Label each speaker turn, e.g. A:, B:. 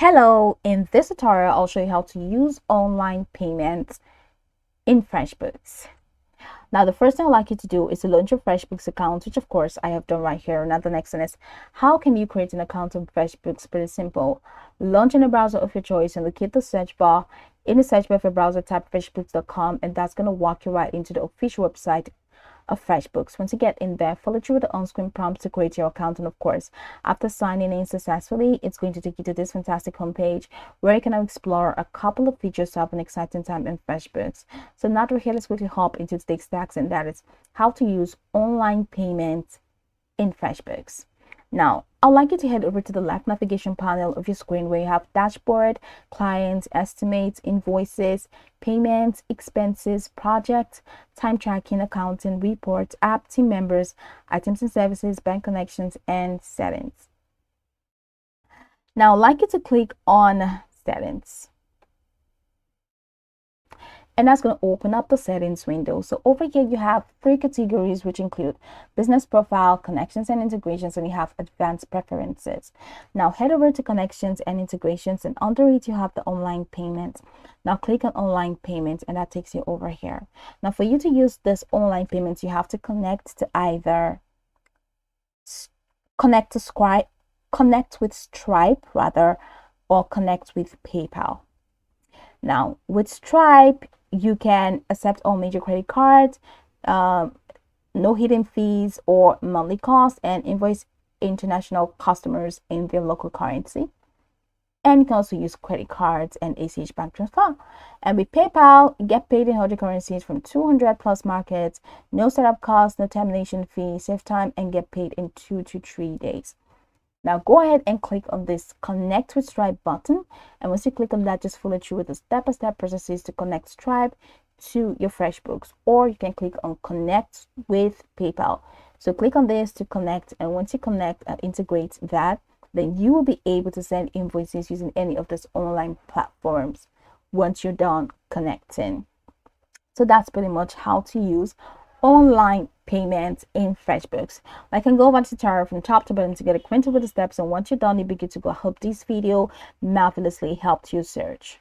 A: Hello, in this tutorial, I'll show you how to use online payments in FreshBooks. Now, the first thing I'd like you to do is to launch your FreshBooks account, which of course I have done right here. Now, the next one is how can you create an account on FreshBooks? Pretty simple. Launch in a browser of your choice and locate the search bar. In the search bar of your browser, type freshbooks.com, and that's going to walk you right into the official website of FreshBooks. Once you get in there, follow through with the on-screen prompts to create your account, and of course, after signing in successfully, it's going to take you to this fantastic homepage where you can now explore a couple of features to have an exciting time in FreshBooks. So now that we're here, let's quickly hop into today's task, and that is how to use online payments in FreshBooks. Now, I'd like you to head over to the left navigation panel of your screen where you have dashboard, clients, estimates, invoices, payments, expenses, projects, time tracking, accounting, reports, app, team members, items and services, bank connections, and settings. Now, I'd like you to click on settings. And that's going to open up the settings window. So over here you have three categories, which include business profile, connections and integrations, and you have advanced preferences. Now head over to connections and integrations, and under it you have the online payments. Now click on online payments, and that takes you over here. Now for you to use this online payments, you have to connect to either connect with Stripe rather, or connect with PayPal. Now with Stripe, you can accept all major credit cards, no hidden fees or monthly costs, and invoice international customers in their local currency. And you can also use credit cards and ACH bank transfer. And with PayPal, get paid in 100 currencies from 200 plus markets, no setup costs, no termination fee, save time, and get paid in 2 to 3 days. Now go ahead and click on this connect with Stripe button, and once you click on that, just follow through with the step-by-step processes to connect Stripe to your FreshBooks, or you can click on connect with PayPal. So click on this to connect, and once you connect and integrate that, then you will be able to send invoices using any of these online platforms once you're done connecting. So that's pretty much how to use online payments in FreshBooks. I can go back to the tutorial from top to bottom to get acquainted with the steps, and once you're done, you'll be good to go. I hope this video marvelously helped you search.